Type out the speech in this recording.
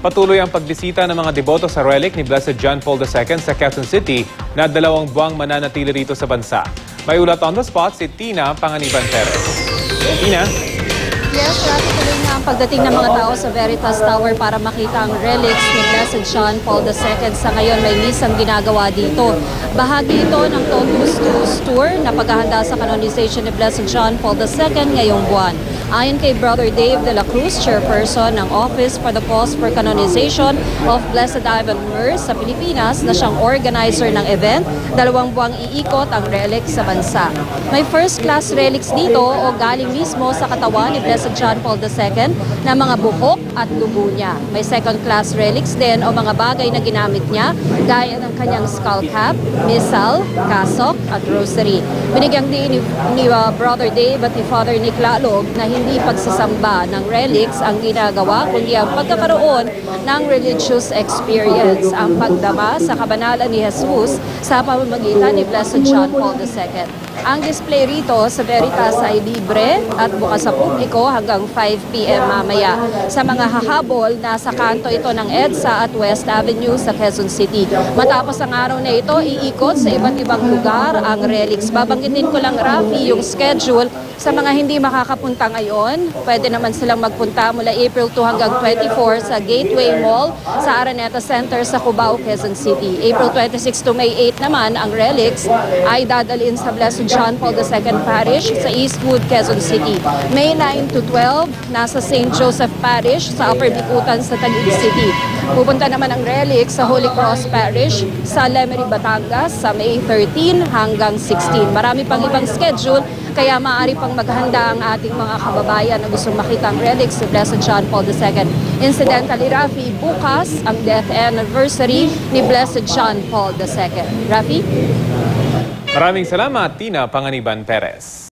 Patuloy ang pagbisita ng mga deboto sa relic ni Blessed John Paul II sa Quezon City na 2 buwang mananatili rito sa bansa. May ulat on the spot si Tina Panganiban Perez. Tina? Yes, Rafi, tuloy na ang pagdating ng mga tao sa Veritas Tower para makita ang relics ni Blessed John Paul II. Sa ngayon, may misang ginagawa dito. Bahagi ito ng Totus Tuus Tour na paghahanda sa canonization ni Blessed John Paul II ngayong buwan. Ayon kay Brother Dave de la Cruz, chairperson ng Office for the Cause for Canonization of Blessed Ivan Mers sa Pilipinas, na siyang organizer ng event, 2 buwang iikot ang relics sa bansa. May first-class relics dito o galing mismo sa katawan ni Blessed John Paul II na mga buhok at dugo niya. May second-class relics din o mga bagay na ginamit niya gaya ng kanyang skull cap, missal, kasok at rosary. Binigyang din ni Brother Dave at ni Father Nick Lalog na hindi pagsasamba ng relics ang ginagawa, kundi ang pagkakaroon ng religious experience, ang pagdama sa kabanalan ni Jesus sa pamamagitan ni Blessed John Paul II. Ang display rito sa Veritas ay libre at bukas sa publiko hanggang 5 p.m. mamaya. Sa mga hahabol, nasa kanto ito ng EDSA at West Avenue sa Quezon City. Matapos ang araw na ito, iikot sa iba't ibang lugar ang relics. Babanggitin ko lang, Rafi, yung schedule sa mga hindi makakapunta ngayon. Pwede naman silang magpunta mula April 2 hanggang 24 sa Gateway Mall sa Araneta Center sa Cubao, Quezon City. April 26 to May 8 naman, ang relics ay dadalhin sa Blessed John Paul II Parish sa Eastwood, Quezon City. May 9 to 12, nasa St. Joseph Parish sa Upper Bicutan sa Taguig City. Pupunta naman ang relics sa Holy Cross Parish sa Lemery, Batangas sa May 13 hanggang 16. Marami pang ibang schedule, kaya maaari pang maghanda ang ating mga kababayan na gustong makita ang relics ni Blessed John Paul II. Incidentally, Rafi, bukas ang death anniversary ni Blessed John Paul II. Rafi? Maraming salamat, Tina Panganiban Perez.